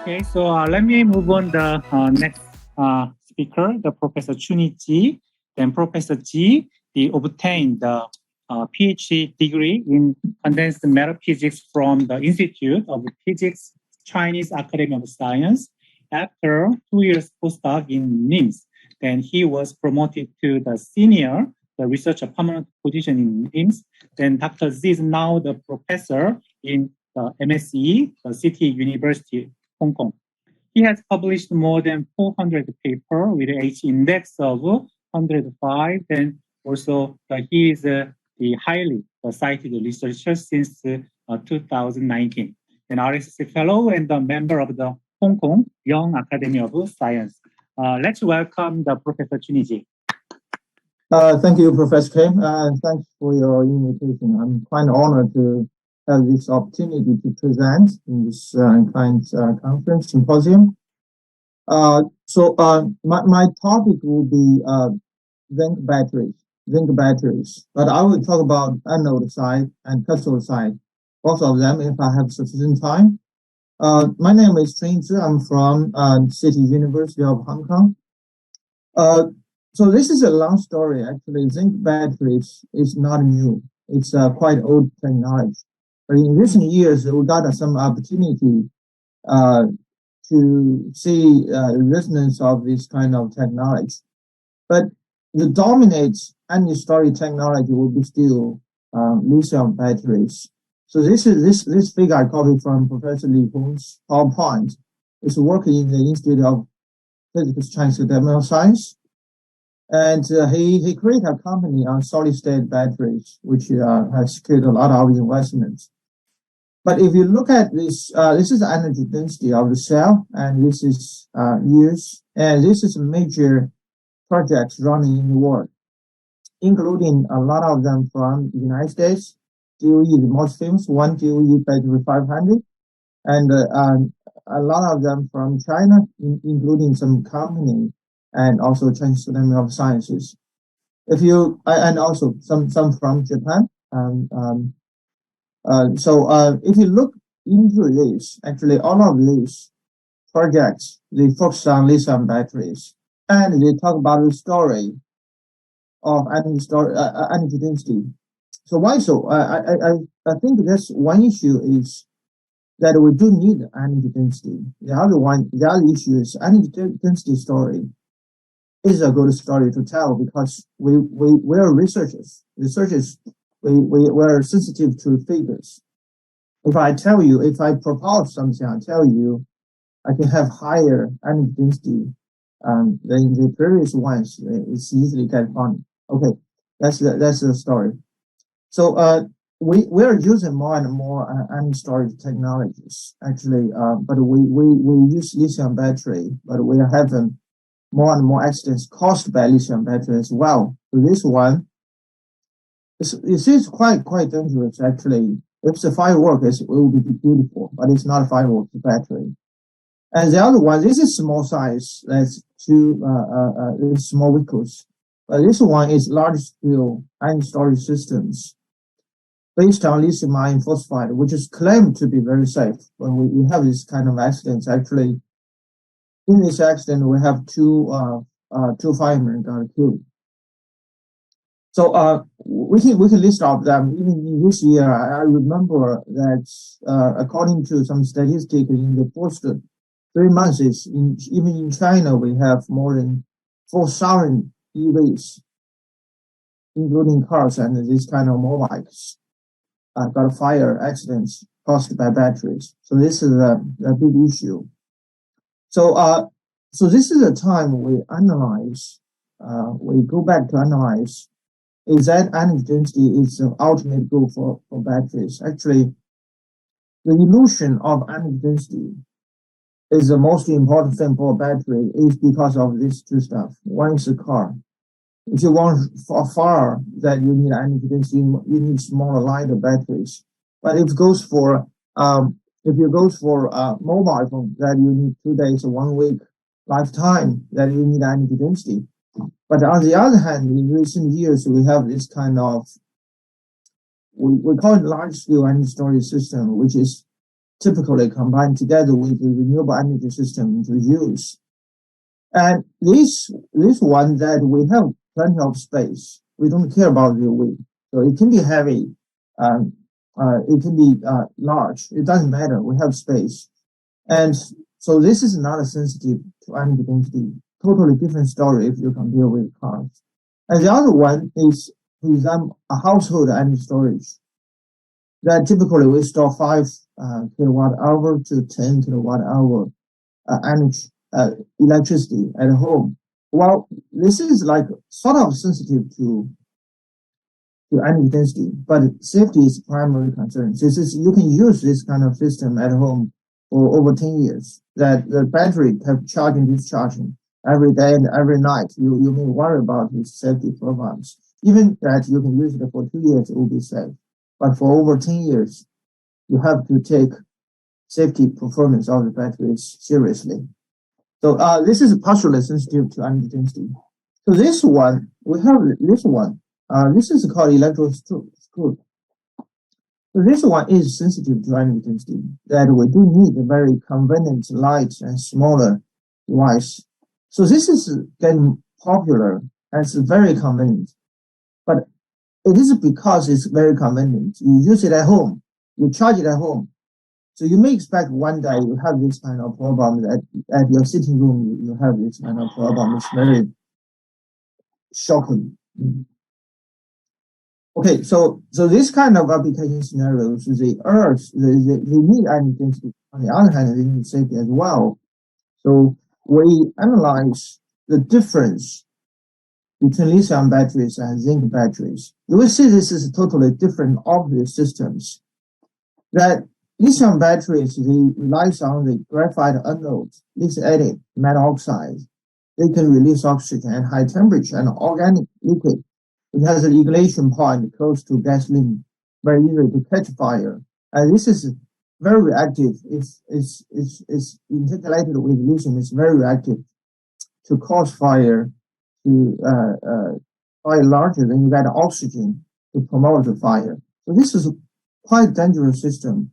Okay, so let me move on the next speaker, the Professor Chunyi Zhi. Then Professor Zhi, he obtained the PhD degree in condensed matter physics from the Institute of Physics, Chinese Academy of Science. After 2 years postdoc in NIMS, then he was promoted to the senior, the researcher permanent position in NIMS. Then Dr. Zhi is now the professor in the MSE, the City University, Hong Kong. He has published more than 400 papers with H index of 105, and also he is the highly cited researcher since 2019, an RSC fellow and a member of the Hong Kong Young Academy of Science. Let's welcome the Professor Chunyi Zhi. Thank you, Professor Kim, and thanks for your invitation. I'm quite honored to have this opportunity to present in this conference symposium. My topic will be zinc batteries, but I will talk about anode side and cathode side, both of them if I have sufficient time. My name is Chunyi Zhi. I'm from CityU University of Hong Kong. So this is a long story. Actually, zinc batteries is not new. It's quite old technology. But in recent years, we got some opportunity to see resonance of this kind of technology. But the dominant energy storage technology will be still lithium batteries. So this figure I copied from Professor Li Hong's PowerPoint. Is working in the Institute of Physics, Chinese Academy of Science. And he created a company on solid-state batteries, which has secured a lot of investments. But if you look at this, this is the energy density of the cell, and this is years, and this is major projects running in the world, including a lot of them from the United States. DOE is the most famous one, DOE battery 500, and a lot of them from China, including some company and also Chinese Academy of Sciences. And also some from Japan. If you look into this, actually all of these projects, they focus on lithium batteries, and they talk about the story of energy density. So why so? I think that's one issue is that we do need energy density. The other issue is energy density story is a good story to tell because we're researchers. We're sensitive to figures. If I propose something, I tell you, I can have higher energy density than the previous ones. It's easily get funded. Okay, that's the story. So we're using more and more energy storage technologies actually, but we use lithium battery, but we are having more and more accidents caused by lithium battery as well. So this one, this is quite dangerous actually. If the firework it will be beautiful, but it's not a firework, it's a battery. And the other one, this is small size, that's two small vehicles. But this one is large scale energy storage systems based on lithium iron phosphide, which is claimed to be very safe. When we have this kind of accidents, actually, in this accident, we have two firemen got killed. So we can list off them. Even in this year, I remember that according to some statistics, in the first 3 months, even in China, we have more than 4,000 EVs, including cars and this kind of mobiles, got fire accidents caused by batteries. So this is a big issue. So this is a time we analyze, we go back to analyze, is that energy density is the ultimate goal for batteries. Actually, the illusion of energy density is the most important thing for a battery is because of these two stuff. One is the car. If you want far that you need energy density, you need smaller, lighter batteries. But if it goes for mobile phone, that you need 2 days or 1 week lifetime, that you need energy density. But on the other hand, in recent years, we have this kind of, we call it large-scale energy storage system, which is typically combined together with the renewable energy system to use. And this one that we have plenty of space. We don't care about the weight. So it can be heavy, it can be large. It doesn't matter. We have space. And so this is not sensitive to energy density. Totally different story if you compare with cars. And the other one is, for example, a household energy storage. That typically we store 5 kilowatt hour to 10 kilowatt hour energy, electricity at home. Well, this is like sort of sensitive to energy density, but safety is primary concern. This is, you can use this kind of system at home for over 10 years. That the battery have charging, discharging every day and every night. You may worry about these safety programs. Even that you can use it for 2 years, it will be safe. But for over 10 years, you have to take safety performance of the batteries seriously. So this is partially sensitive to energy density. So this one, we have this one. This is called electrode screw. So this one is sensitive to energy density, that we do need a very convenient, light, and smaller device. So this is getting popular and it's very convenient. But it is because it's very convenient. You use it at home, you charge it at home. So you may expect one day you have this kind of problem that at your sitting room, you have this kind of problem. It's very shocking. Okay, so this kind of application scenarios, the Earth, they need energy density. On the other hand, they need safety as well. So we analyze the difference between lithium batteries and zinc batteries. You will see this is totally different obvious systems. That lithium batteries, they relies on the graphite anode, lithium metal oxide. They can release oxygen at high temperature and organic liquid. It has an ignition point close to gasoline, very easy to catch fire. And this is very reactive. It's integrated with lithium. It's very reactive to cause fire, to fire larger than you get oxygen to promote the fire. So this is a quite dangerous system.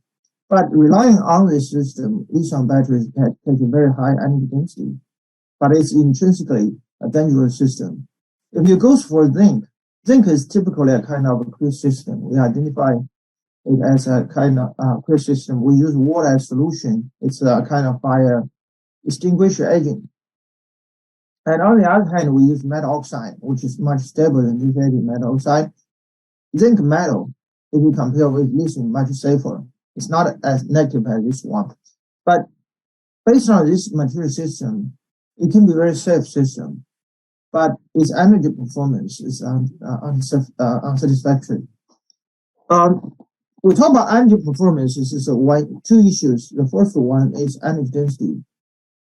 But relying on this system, lithium batteries can take a very high energy density, but it's intrinsically a dangerous system. If you go for zinc, zinc is typically a kind of aqueous system. We identify it as a kind of aqueous system. We use water as solution. It's a kind of fire extinguisher agent. And on the other hand, we use metal oxide, which is much stable than lithium metal oxide. Zinc metal, if you compare with lithium, much safer. It's not as negative as this one. But based on this material system, it can be a very safe system. But its energy performance is unsatisfactory. We talk about energy performance. This is two issues. The first one is energy density.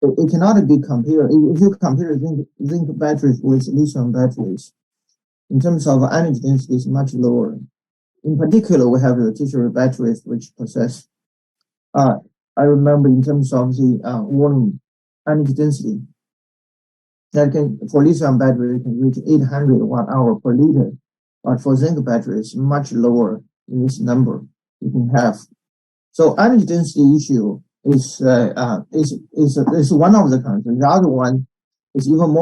It cannot be compared. If you compare zinc batteries with lithium batteries, in terms of energy density, is much lower. In particular, we have the tertiary batteries which possess. I remember in terms of the volume energy density, that can for lithium battery can reach 800 watt-hour per liter, but for zinc batteries much lower than this number you can have. So energy density issue is one of the concerns. The other one is even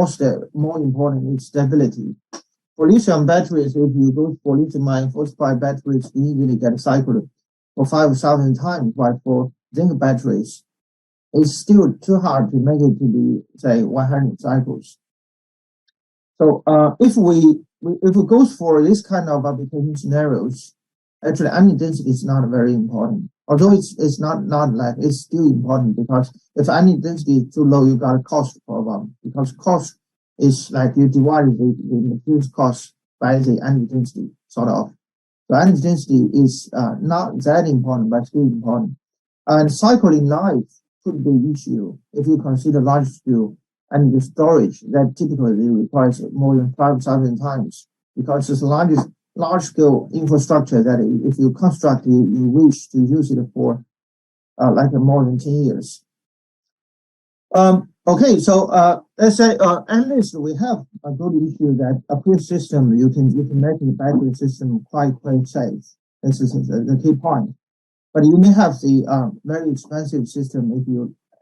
more important is stability. For lithium batteries, if you go for lithium-ion phosphide batteries, you easily get cycled for 5,000 times, but for zinc batteries, it's still too hard to make it to be, say, 100 cycles. So if we go for this kind of application scenarios, actually energy density is not very important. Although it's not like it's still important, because if energy density is too low, you got a cost problem, because cost is like you divide the materials cost by the energy density, sort of. So energy density is not that important, but still important. And cycling life could be an issue if you consider large scale energy storage that typically requires more than 5,000 times, because it's the large scale infrastructure that if you construct, you wish to use it for like more than 10 years. Okay, so let's say at least we have a good issue that a aqueous system you can make the battery system quite safe. This is the key point. But you may have the very expensive system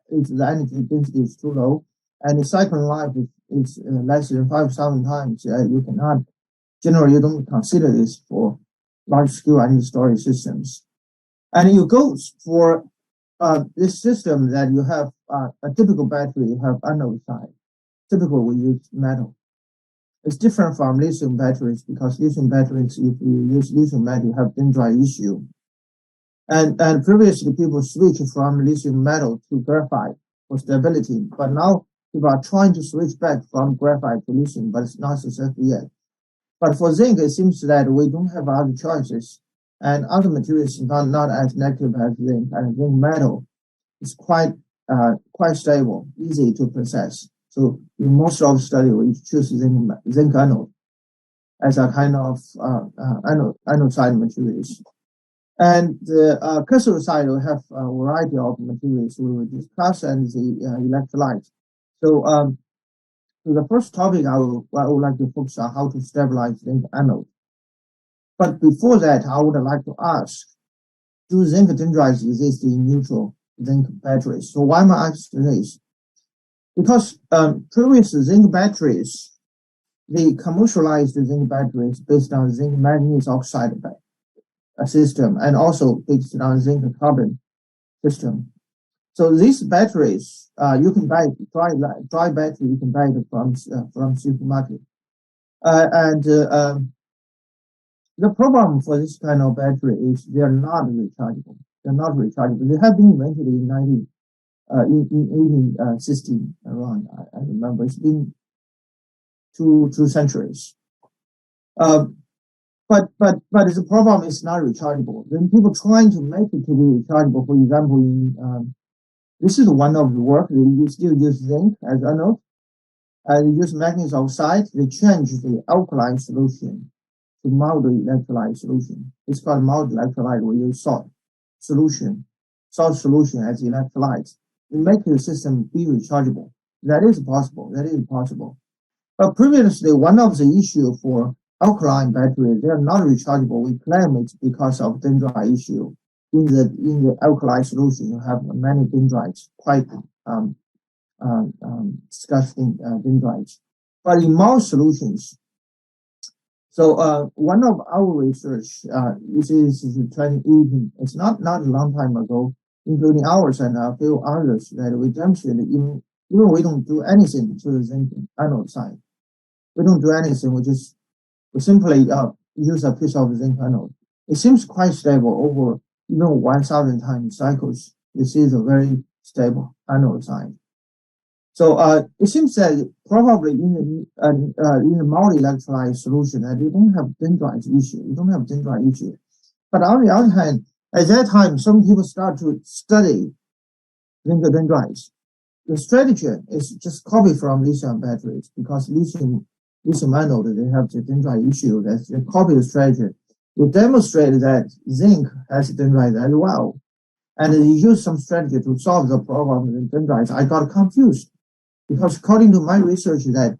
if the energy density is too low, and the cycle life is less than 5,000 times. You cannot, generally, you don't consider this for large-scale energy storage systems. And you go for this system that you have a typical battery, you have anode side. Typically, we use metal. It's different from lithium batteries because lithium batteries, if you use lithium metal, you have dendrite issue. And previously, people switched from lithium metal to graphite for stability, but now people are trying to switch back from graphite to lithium, but it's not successful yet. But for zinc, it seems that we don't have other choices, and other materials are not as negative as zinc, and zinc metal is quite stable, easy to process. So in most of the study, we choose zinc anode as a kind of anode side materials. And the cathode side, we have a variety of materials we will discuss, and the electrolyte. So the first topic I would like to focus on how to stabilize zinc anode. But before that, I would like to ask, do zinc dendrites exist in neutral zinc batteries? So why am I asking this? Because previous zinc batteries, they commercialized zinc batteries based on zinc manganese oxide system, and also based on zinc carbon system. So these batteries, you can buy dry battery. You can buy it from supermarket. The problem for this kind of battery is they are not rechargeable. They're not rechargeable. They have been invented in 1860 around. I remember it's been two centuries. But the problem is not rechargeable. Then people trying to make it to be rechargeable. For example, this is one of the work. They still use zinc as anode. They use manganese oxide. They change the alkaline solution to mild electrolyte solution. It's called mild electrolyte. We use salt solution as electrolyte. We make the system be rechargeable. That is possible. But previously, one of the issue for alkaline batteries, they are not rechargeable. We claim it's because of dendrite issue. In the alkaline solution, you have many dendrites, quite disgusting dendrites. But in most solutions, so one of our research, this is 2018. It's not a long time ago, including ours and a few others, that we demonstrated even we don't do anything to the zinc anode side. We don't do anything. We simply use a piece of zinc anode. It seems quite stable over even 1,000 times cycles. This is a very stable anode side. So it seems that probably in the multi-electrolyte solution that you don't have dendrite issue. But on the other hand, at that time, some people start to study zinc dendrites. The strategy is just copy from lithium batteries because lithium anode, they have the dendrite issue. That's they copy the strategy. They demonstrate that zinc has dendrites as well. And they use some strategy to solve the problem with dendrites. I got confused because according to my research that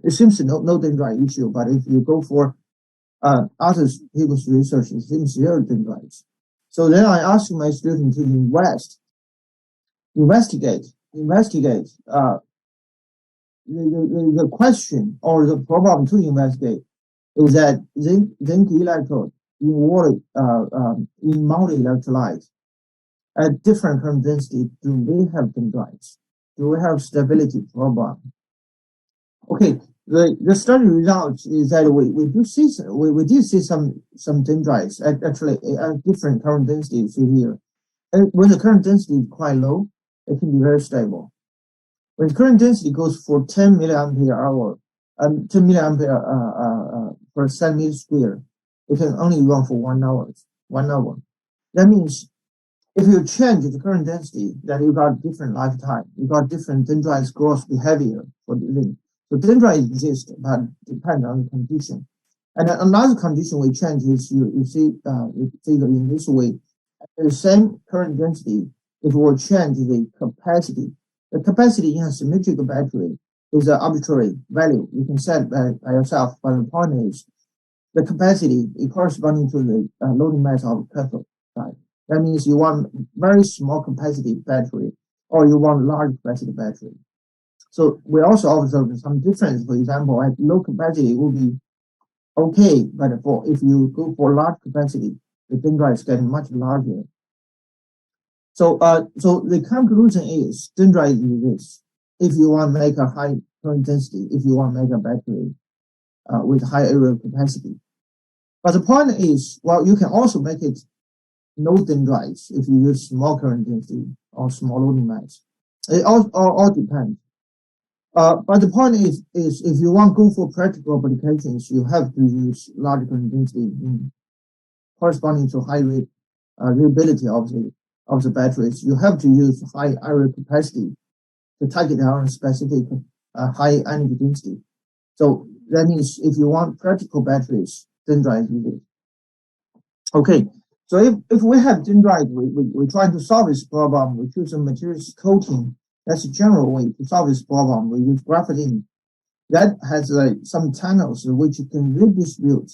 it seems no dendrite issue, but if you go for other people's research, it seems there are dendrites. So then I asked my student to investigate the question or the problem to investigate is that zinc electrode in water in multi-electrolyte at different current density, do we have dendrites? Do we have stability problem? Okay, the study results is that we did see some dendrites actually at different current densities here. And when the current density is quite low, it can be very stable. When the current density goes for 10 milliampere hour, 10 milliampere per centimeter square, it can only run for 1 hour. That means if you change the current density, then you got different lifetime. You got different dendrites growth behavior for the link. So dendrites exist, but depend on the condition. And another condition we change is you see the figure in this way. At the same current density, it will change the capacity. The capacity in a symmetrical battery is an arbitrary value. You can set by yourself, but the point is the capacity is corresponding to the loading mass of cathode side. That means you want very small capacity battery, or you want large capacity battery. So we also observe some difference. For example, at low capacity, it will be okay, but if you go for large capacity, the dendrite is getting much larger. So the conclusion is dendrite is this. If you want to make a high current density, if you want to make a battery with high area capacity. But the point is, well, you can also make it no dendrites if you use small current density or small loading mass. It all depends. But the point is if you want to go for practical applications, you have to use large current density corresponding to high reliability of the batteries. You have to use high area capacity to target on specific high energy density. So that means if you want practical batteries, dendrite is it. Okay, so if we have dendrite, we try to solve this problem. We choose a materials coating. That's a general way to solve this problem. We use graphene that has some channels which can redistribute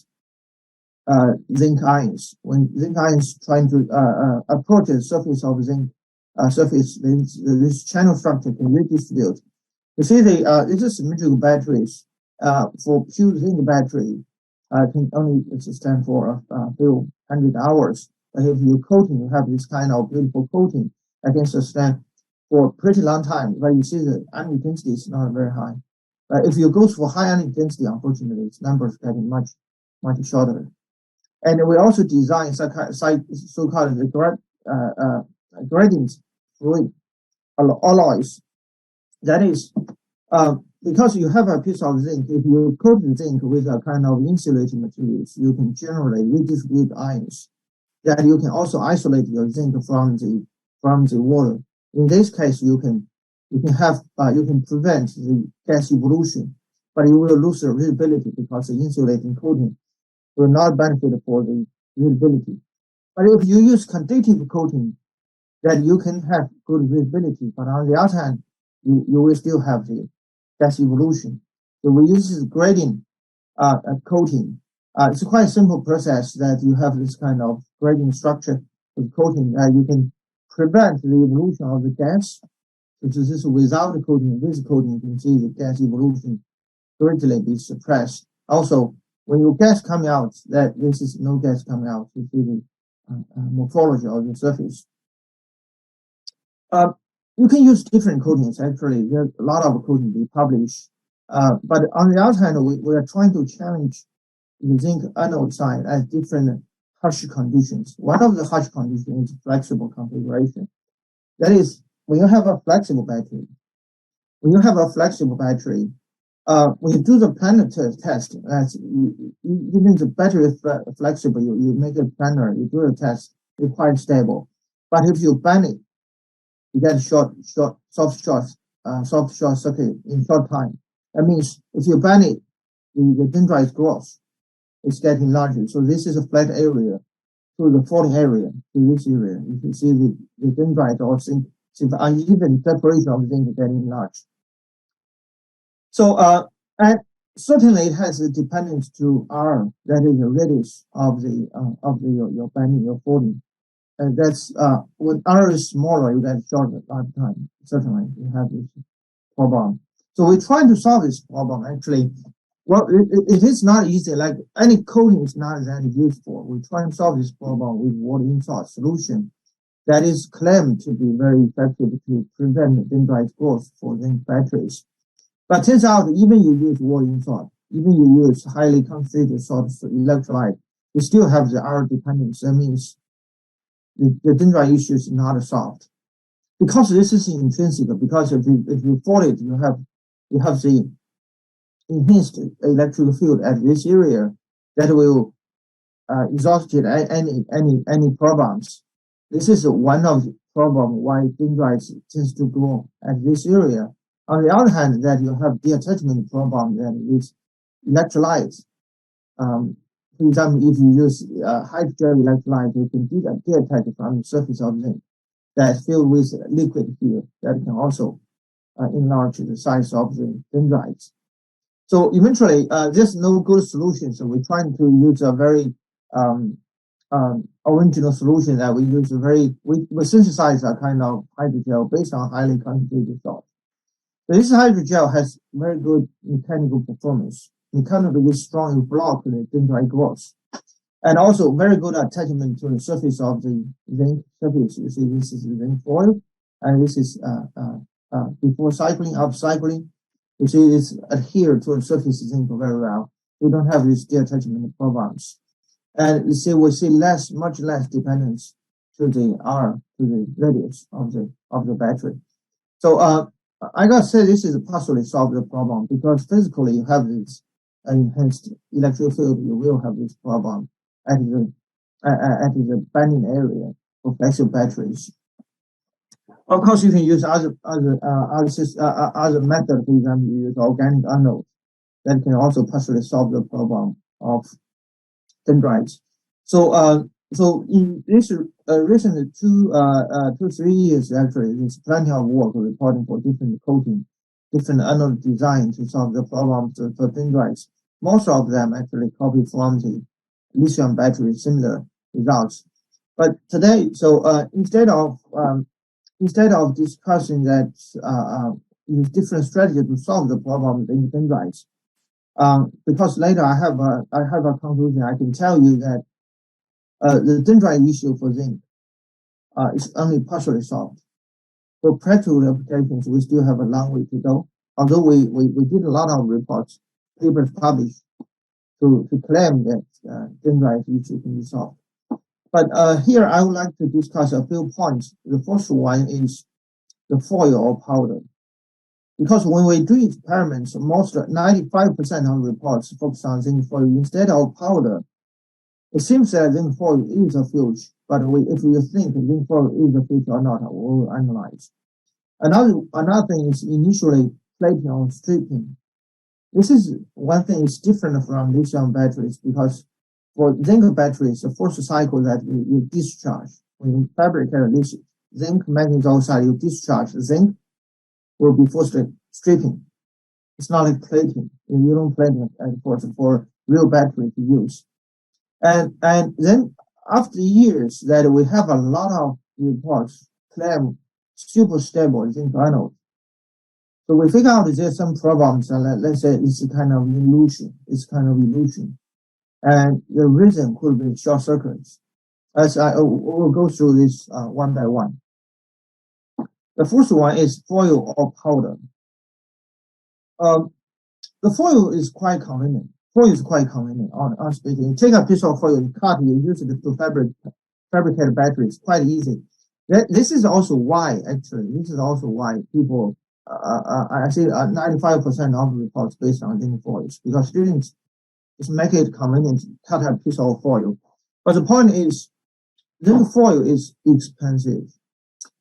zinc ions. When zinc ions trying to approach the surface of zinc surface, this channel structure can redistribute. You see, this is symmetrical batteries. For pure zinc battery, can only sustain for a few hundred hours. But if you coating, you have this kind of beautiful coating that can sustain for a pretty long time. But you see the energy density is not very high. If you go for high energy density, unfortunately, its numbers getting much shorter. And we also design so-called gradient fluid alloys. That is, because you have a piece of zinc, if you coat the zinc with a kind of insulating materials, you can generally redistribute ions. That you can also isolate your zinc from the water. In this case, you can prevent the gas evolution, but you will lose the readability because the insulating coating will not benefit for the readability. But if you use conductive coating, then you can have good readability. But on the other hand, you will still have the gas evolution. So we use this gradient coating. It's a quite simple process that you have this kind of gradient structure with coating. You can prevent the evolution of the gas. So this is without the coating. With coating, you can see the gas evolution greatly be suppressed. Also, when your gas coming out, that this is no gas coming out. You see the morphology of the surface. You can use different coatings. Actually, there's a lot of coatings we publish. But on the other hand, we are trying to challenge the zinc anode side at different harsh conditions. One of the harsh conditions is flexible configuration. That is, when you have a flexible battery, when you do the planar test, even the battery is flexible, you make it planar, you do a test, it's quite stable. But if you bend it, you get soft short circuit in short time. That means if you bend it, the dendrite growth is getting larger. So this is a flat area to the falling area, to this area. You can see the dendrite or zinc, the uneven separation of zinc getting large. So, and certainly it has a dependence to R, that is the radius of your bending, your folding. And that's when R is smaller, you get shorter lifetime. Certainly, you have this problem. So we're trying to solve this problem. Actually, well, it is not easy. Like any coating is not that useful. We try and solve this problem with water insert solution that is claimed to be very effective to prevent dendrite growth for zinc batteries. But turns out, even you use water insert, even you use highly concentrated salt electrolyte, you still have the R dependence. That means the dendrite issue is not solved. Because this is intrinsic, because if you fold it, you have the enhanced electric field at this area that will exhaust any problems. This is one of the problems why dendrites tends to grow at this area. On the other hand, that you have detachment problem that is electrolytes. For example, if you use hydrogel electrolyte, you can detach from the surface of zinc that's filled with liquid here that can also enlarge the size of the dendrites. So eventually, there's no good solution. So we're trying to use a very original solution that we use we synthesize a kind of hydrogel based on highly concentrated salt. So this hydrogel has very good mechanical performance. Mechanically strong, it blocks the dendrite growth. And also very good attachment to the surface of the zinc surface. You see, this is the zinc foil, and this is before cycling, after cycling. You see, it's adhered to the surface of zinc very well. We don't have these detachment problems. And you see, we see much less dependence to the radius of the battery. So I gotta say this is partially solved the problem because physically you have this enhanced electric field, you will have this problem at the binding area for flexible batteries. Of course, you can use other method. For example, you use organic anode that can also partially solve the problem of dendrites. So in this recent 2-3 years, actually, there's plenty of work reporting for different coating, different anode design to solve the problems for dendrites. Most of them actually copy from the lithium battery, similar results. But today, instead of discussing that use different strategies to solve the problem in dendrites, because later I have a conclusion. I can tell you that the dendrite issue for zinc is only partially solved. For practical applications, we still have a long way to go. Although we did a lot of reports, papers published to claim that dendrite issue can be solved. But here I would like to discuss a few points. The first one is the foil or powder. Because when we do experiments, 95% of reports focus on zinc foil instead of powder. It seems that zinc foil is a fuse, but if you think zinc foil is a fuse or not, we'll analyze. Another thing is initially plating or stripping. This is one thing is different from lithium batteries because for zinc batteries, the first cycle that you discharge when you fabricate this zinc manganese oxide, you discharge zinc will be first stripping. It's not like plating. You don't plate it for real battery to use. And then after years that we have a lot of reports claim super stable zinc anode. So we figure out there's some problems, and let's say it's kind of illusion. And the reason could be short circuits. As I will go through this one by one. The first one is foil or powder. The foil is quite convenient. On speaking. You take a piece of foil, you cut, you use it to fabricate batteries. Quite easy. This is also why people, I see 95% of reports based on zinc foils because students just make it convenient to cut a piece of foil. But the point is, zinc foil is expensive.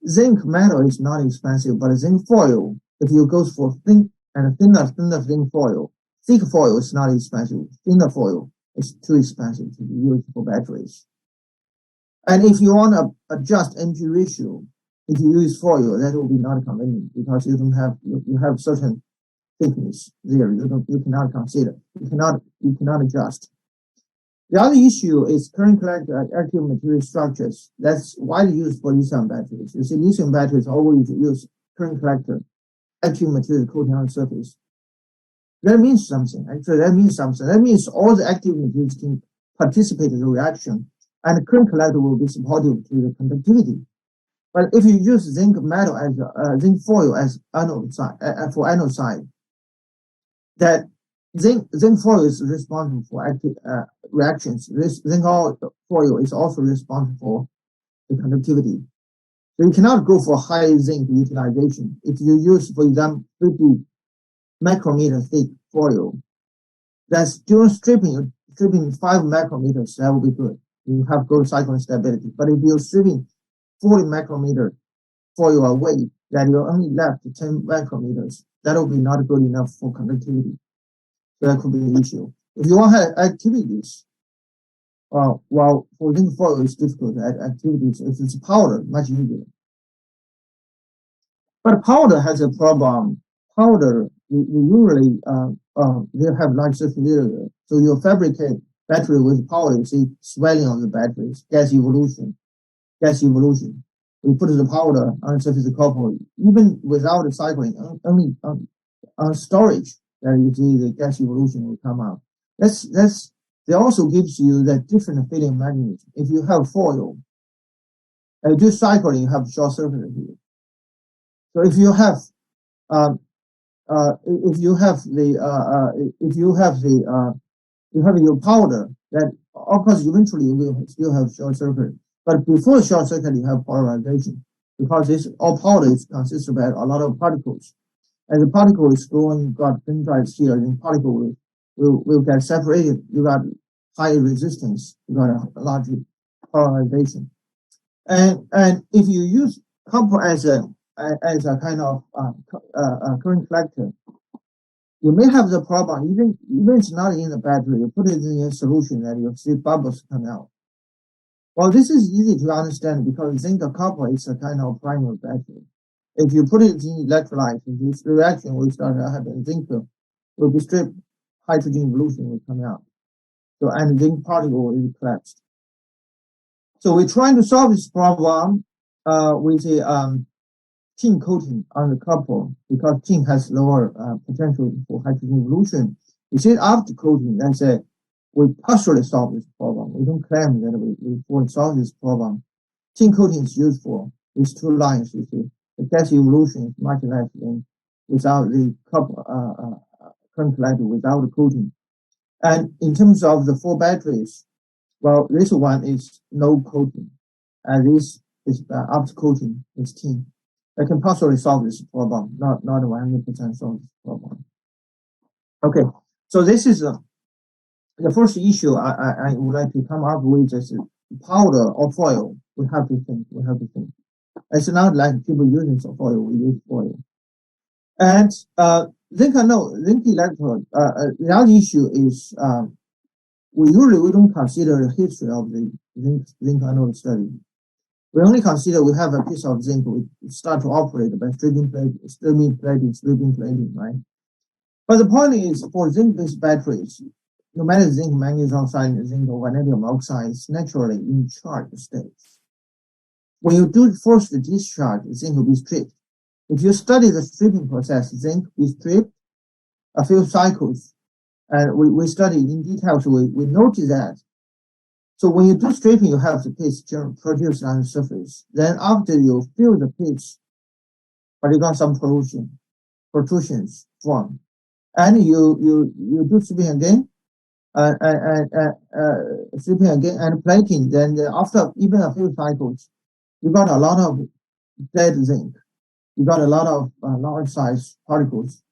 Zinc metal is not expensive, but zinc foil, if you go for thin and thinner zinc foil, thick foil is not expensive. Thinner foil is too expensive to be used for batteries. And if you want to adjust energy ratio, if you use foil, that will be not convenient because you have certain thickness there. You cannot consider. You cannot adjust. The other issue is current collector active material structures. That's widely used for lithium batteries. You see, lithium batteries always use current collector active material coating on the surface. That means something. Actually, that means all the active materials can participate in the reaction, and the current collector will be supportive to the conductivity. But if you use zinc metal as zinc foil as anode side for anode side, that zinc foil is responsible for active reactions. Zinc foil is also responsible for the conductivity. So you cannot go for high zinc utilization. If you use, for example, 50 micrometer thick foil, that's during stripping 5 micrometers, that will be good. You have good cycling stability. But if you're stripping 40 micrometer foil away, that you're only left 10 micrometers, that will be not good enough for conductivity. So that could be an issue. If you want to have activities, well, for zinc foil, it's difficult to add activities. If it's powder, much easier. But powder has a problem. Powder, you usually they have large surface area, so you fabricate battery with power, you see swelling of the batteries, gas evolution. We put the powder on the surface of copper, even without cycling, only on storage, that you see the gas evolution will come out. They also gives you that different filling mechanism. If you have foil, and you do cycling, you have short circuit here. So if you have your powder, that of course eventually you will still have short circuit. But before short circuit, you have polarization, because this all powder consists of a lot of particles. As the particle is growing, got dendrites here, and particle will get separated. You got high resistance, you got a large polarization. And if you use copper as a kind of current collector, you may have the problem, even it's not in the battery, you put it in a solution and you see bubbles come out. Well, this is easy to understand because zinc or copper is a kind of primary battery. If you put it in electrolyte, this reaction will start to happen. Zinc will be stripped, hydrogen evolution will come out. So, and zinc particle will be collapsed. So we're trying to solve this problem with a tin coating on the copper, because tin has lower potential for hydrogen evolution. We said after coating, let's say we partially solve this problem. We don't claim that we fully solve this problem. Tin coating is used for these two lines. You see, the gas evolution is much less than without the copper current collector without the coating. And in terms of the 4 batteries, well, this one is no coating, and this is after coating with tin. I can partially solve this problem, not 100% solve this problem. Okay, so this is the first issue I would like to come up with is powder or foil. We have to think. It's not like people using foil, we use foil. And zinc electrode, the other issue is we don't consider the history of the zinc anode study. We only consider we have a piece of zinc, we start to operate by stripping plating, right? But the point is, for zinc-based batteries, no matter zinc, manganese oxide, zinc, or vanadium oxide, is naturally in charge state. When you do force the discharge, zinc will be stripped. If you study the stripping process, zinc will be stripped a few cycles, and we studied in detail, so we notice that. So when you do stripping, you have the pitch produced on the surface. Then after you fill the pitch, but you got some protrusions form, and you do stripping again, stripping again and plating. Then after even a few cycles, you got a lot of dead zinc. You got a lot of large size particles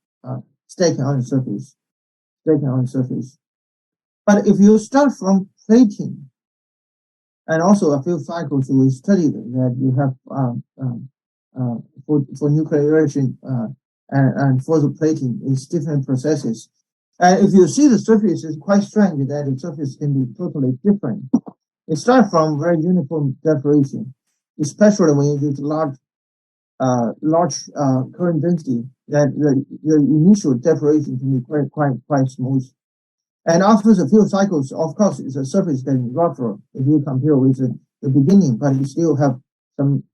staking on the surface. But if you start from plating, and also a few cycles, we studied that you have for nuclear reaction and for the plating, it's different processes. And if you see the surface, it's quite strange that the surface can be totally different. It starts from very uniform deformation, especially when you use large current density. That the initial deformation can be quite smooth. And after a few cycles, of course, the surface getting rougher if you compare with the beginning, but you still have some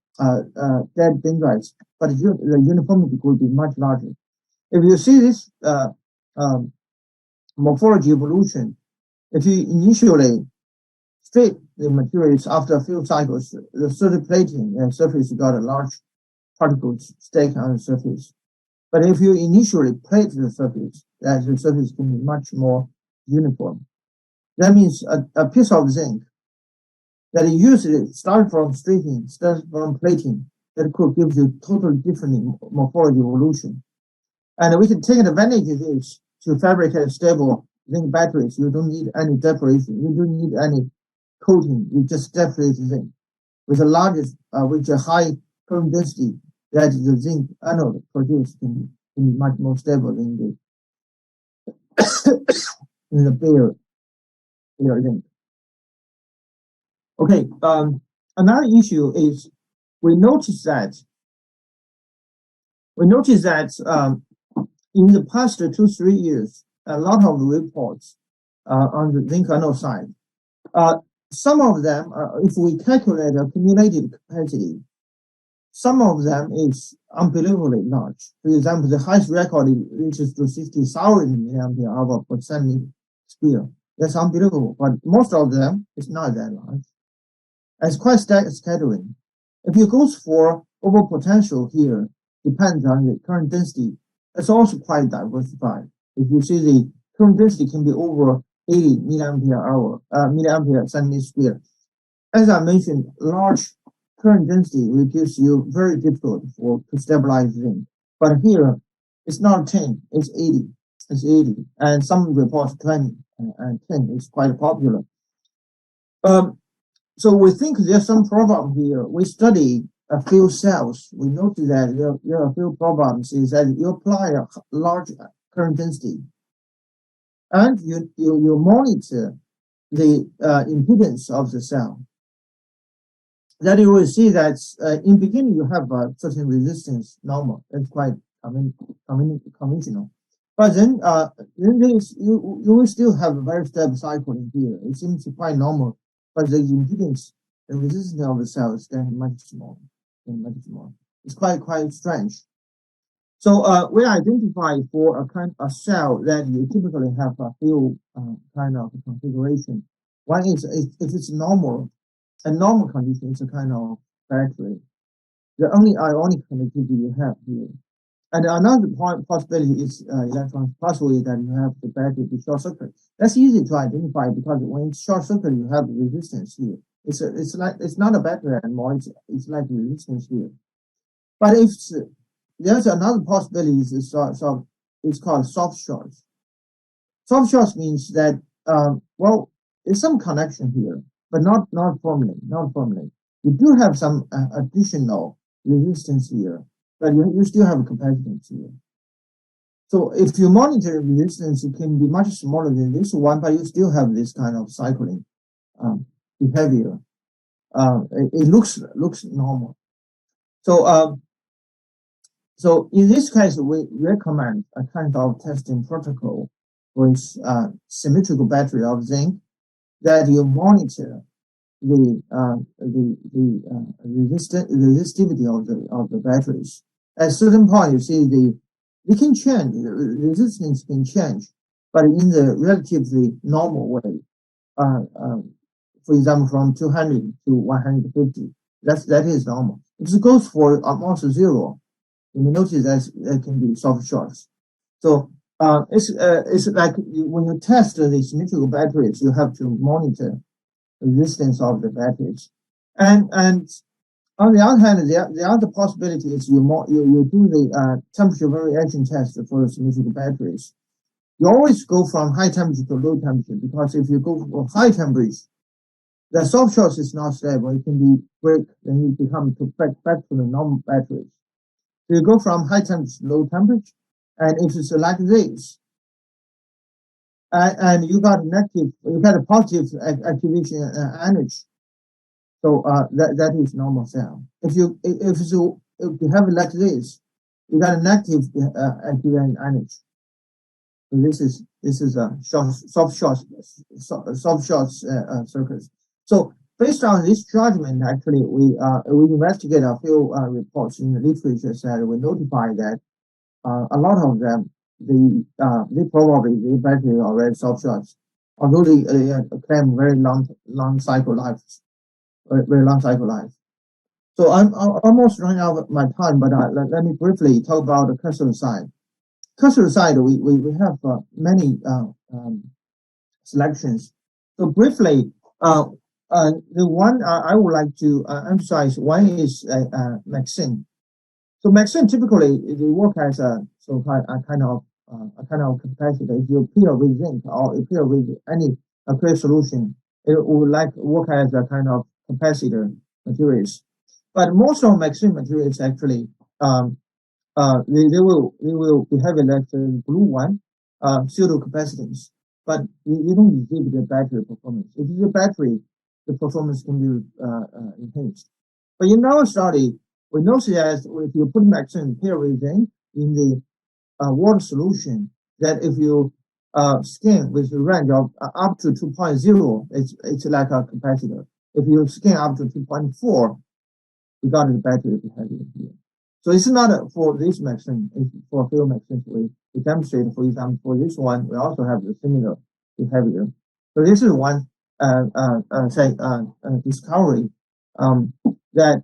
dead dendrites. But the uniformity could be much larger. If you see this morphology evolution, if you initially strip the materials after a few cycles, the surface plating and surface got a large particles staked on the surface. But if you initially plate the surface, that the surface can be much more uniform. That means a piece of zinc that you usually start from stripping, start from plating, that could give you totally different morphology evolution. And we can take advantage of this to fabricate stable zinc batteries. You don't need any decoration. You don't need any coating. You just decorate the zinc with the largest, with a high current density that the zinc anode produced can be much more stable than the bare zinc. Okay, another issue is we noticed that in the past 2-3 years, a lot of reports on the zinc anode side. Some of them, if we calculate the accumulated capacity, some of them is unbelievably large. For example, the highest record reaches to 60,000 milliampere hour per centimeter square. That's unbelievable, but most of them is not that large. It's quite scattering. If you go for overpotential here, depends on the current density. It's also quite diversified. If you see the current density can be over 80 milliampere centimeter square. As I mentioned, large current density will gives you very difficult to stabilize zinc. But here, it's not 10, it's 80. It's 80. And some reports 20, and 10 is quite popular. So we think there's some problem here. We study a few cells. We notice that there are a few problems is that you apply a large current density and you monitor the impedance of the cell. Then you will see that in beginning you have a certain resistance normal. That's quite conventional. But then you will still have a very stable cycle in here. It seems quite normal, but the impedance, the resistance of the cell is then much smaller. It's quite strange. So we identify for a cell that you typically have a few kind of configuration. One is if it's normal. A normal condition is a kind of battery. The only ionic connectivity you have here. And another possibility is electron pathway that you have the battery to short circuit. That's easy to identify because when it's short circuit, you have resistance here. It's not a battery anymore. It's like resistance here. But if there's another possibility, it's called soft shorts. Soft shorts means that well, there's some connection here, but not formally. You do have some additional resistance here, but you still have capacitance here. So if you monitor resistance, it can be much smaller than this one, but you still have this kind of cycling behavior. It looks normal. So in this case, we recommend a kind of testing protocol with symmetrical battery of zinc that you monitor the resistivity of the batteries. At a certain point, you see it can change, the resistance can change, but in the relatively normal way. For example, from 200 to 150, that is normal. If it goes for almost zero, you may notice that can be soft shorts. So it's like when you test the symmetrical batteries, you have to monitor the resistance of the batteries. And on the other hand, the other possibility is you do the temperature variation test for the symmetrical batteries. You always go from high temperature to low temperature because if you go for high temperature, the soft shorts is not stable. It can be break, then you become back to the normal batteries. So you go from high temperature to low temperature, and if it's like this, and you got a positive activation energy. So that is normal cell. If you have it like this, you got a negative activation energy. So this is a soft shorts circuits. So based on this judgment, actually we investigate a few reports in the literature that we notify that a lot of them they probably the battery already soft shorts, although they claim very long cycle life. Very long cycle life. So I'm almost running out of my time, but let me briefly talk about the cathode side. Cathode side, we have many selections. So briefly, the one I would like to emphasize, one is MXene. So MXene typically they work as a kind of capacitor. If you pair with zinc or you pair with any aqueous solution, it would work as a kind of capacitor materials. But most of MXene materials actually they will behave like the blue one, pseudo capacitance, but you don't exhibit the battery performance. If it's a battery, the performance can be enhanced. But in our study, we noticed that if you put MXene pair with zinc in the water solution, that if you skin with a range of up to 2.0, it's like a capacitor. If you skin up to 2.4, you got the battery behavior here. So it's not for this machine, it's for field machines. We demonstrate, for example, for this one, we also have the similar behavior. So this is one discovery that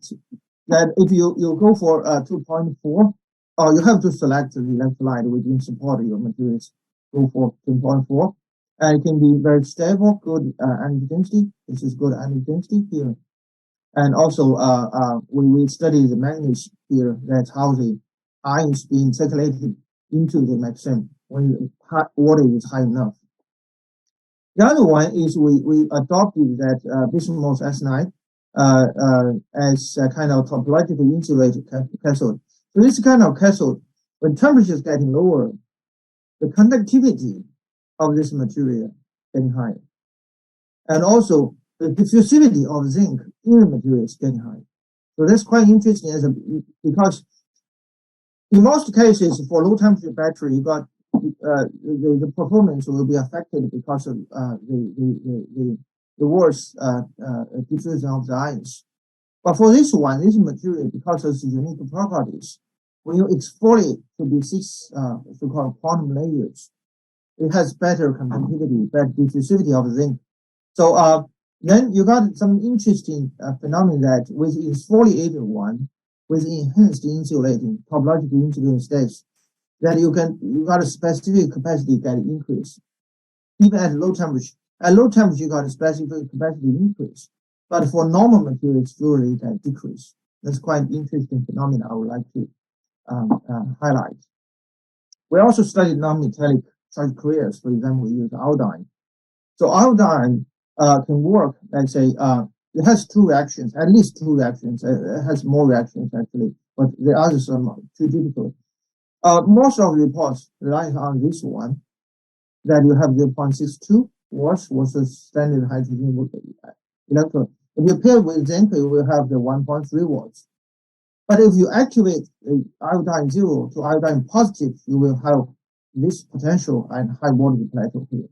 if you go for 2.4, you have to select the electrolyte within support of your materials. Go for 2.4, and it can be very stable, good energy density. This is good energy density here. And also, we study the manganese here. That's how the ions being circulated into the maximum when the water is high enough. The other one is we adopted that bismuth S9 as a kind of topologically insulated cathode. So this kind of cathode, when temperature is getting lower, the conductivity of this material getting higher, and also the diffusivity of zinc in the material is getting higher. So that's quite interesting because in most cases for low temperature battery, you got the performance will be affected because of the worse diffusion of the ions. But for this one, this material, because of its unique properties, when you exfoliate to be 6 so-called quantum layers, it has better conductivity, better diffusivity of zinc. So then you got some interesting phenomenon that with exfoliated one, with enhanced insulating, topological insulating states, that you got a specific capacity that increase, even at low temperature. At low temperature, you got a specific capacity increase, but for normal materials, usually that decrease. That's quite an interesting phenomenon I would like to highlight. We also studied non-metallic charge carriers. For example, we use iodine. So iodine can work, let's say, it has 2 reactions, at least 2 reactions. It has more reactions actually, but the others are not too difficult. Most of the reports rely on this one, that you have 0.62 watts versus standard hydrogen electrode. If you pair with zinc, you will have the 1.3 watts. But if you activate the iodine 0 to iodine positive, you will have this potential and high voltage plateau here.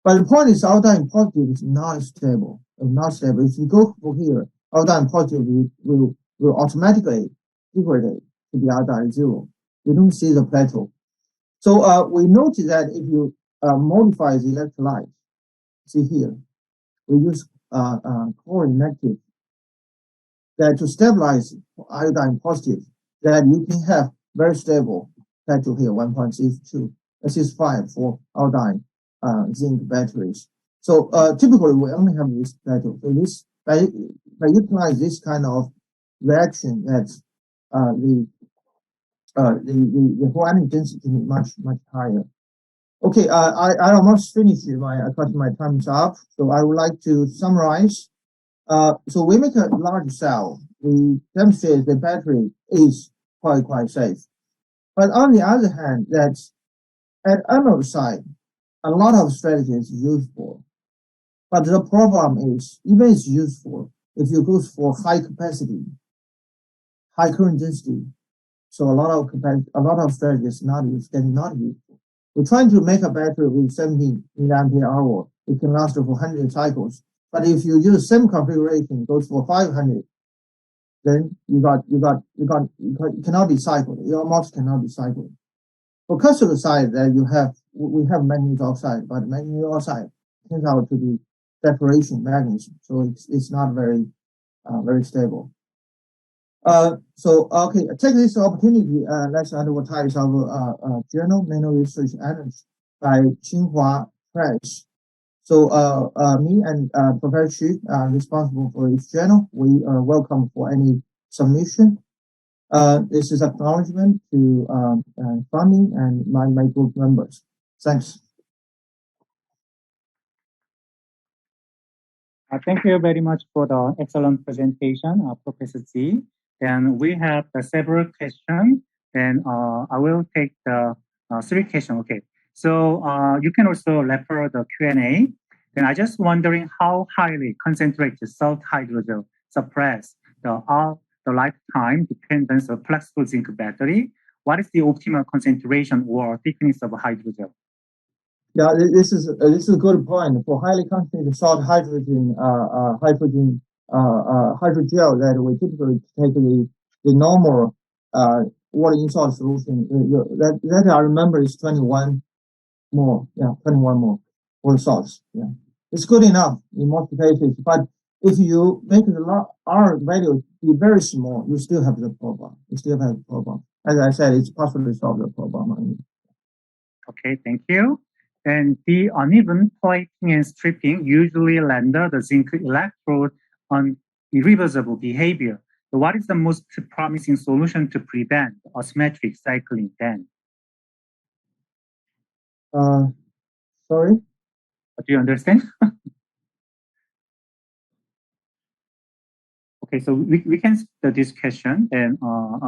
But the point is, iodine positive is not stable. Not stable. If you go for here, iodine positive will automatically degrade to the iodine 0. You don't see the plateau. So we notice that if you modify the electrolyte, see here, we use chlorine negative, that to stabilize iodine positive, that you can have very stable plateau here, 1.62. This is 5 for iodine zinc batteries. So typically we only have this plateau. So this by utilize this kind of reaction, that the whole energy density is much higher. Okay, I almost finished my time is up. So I would like to summarize. So we make a large cell. We demonstrate the battery is quite safe. But on the other hand, that at anode side, a lot of strategies useful. But the problem is, even it's useful, if you go for high capacity, high current density, so a lot of strategies not useful. We're trying to make a battery with 17 milliampere hour. It can last for 100 cycles. But if you use same configuration, goes for 500, then you cannot be cycled. Your almost cannot be cycled. For customer side, that we have manganese oxide, but manganese oxide turns out to be separation magnesium, so it's not very stable. So okay, take this opportunity. Let's advertise our journal, Nano Research Energy, by Tsinghua Press. So me and Professor Xu are responsible for this journal. We are welcome for any submission. This is acknowledgement to funding and my group members. Thanks. Thank you very much for the excellent presentation, Professor Zhi. Then we have several questions. Then I will take the 3 questions. Okay. So you can also refer the Q&A. Then I just wondering how highly concentrated salt hydrogel suppress the lifetime dependence of flexible zinc battery. What is the optimal concentration or thickness of hydrogel? Yeah, this is a good point. For highly concentrated salt hydrogel that we typically take the normal water in salt solution. That I remember is 21 more. Yeah, 21 more for salts. Yeah, it's good enough in most cases. But if you make the R value be very small, you still have the problem. As I said, it's possible to solve the problem. Okay, thank you. And the uneven plating and stripping usually render the zinc electrode on irreversible behavior. So what is the most promising solution to prevent asymmetric cycling then? Sorry? Do you understand? Okay, so we can start this question, and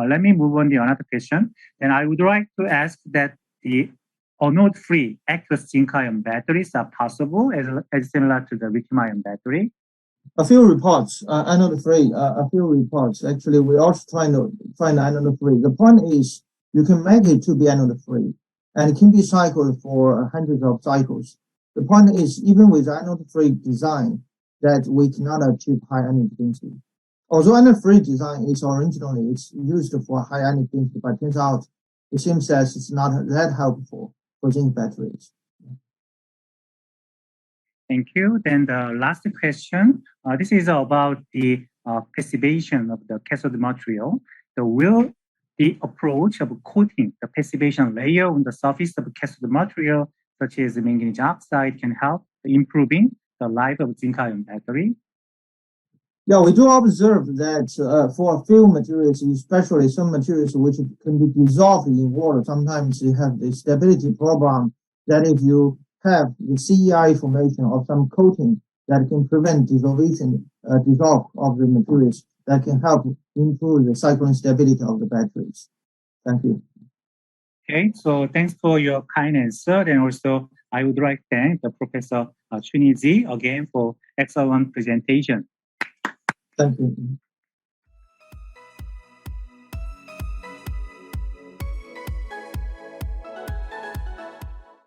let me move on to another question. And I would like to ask that the anode-free aqueous zinc-ion batteries are possible as similar to the lithium-ion battery. A few reports, anode-free, a few reports. Actually, we're also trying to find anode-free. The point is, you can make it to be anode-free, and it can be cycled for hundreds of cycles. The point is, even with anode-free design, that we cannot achieve high energy density. Although anode-free design is originally used for high energy density, but turns out it seems that it's not that helpful for zinc batteries. Thank you. Then the last question, this is about the passivation of the cathode material. So will the approach of coating the passivation layer on the surface of cathode material, such as manganese oxide, can help improving the life of zinc-ion battery? Yeah, we do observe that for a few materials, especially some materials which can be dissolved in water, sometimes you have the stability problem that if you have the CEI formation of some coating that can prevent dissolve of the materials, that can help improve the cycling stability of the batteries. Thank you. Okay, so thanks for your kind answer. And also, I would like to thank the Professor Chunyi Zhi again for excellent presentation. Thank you.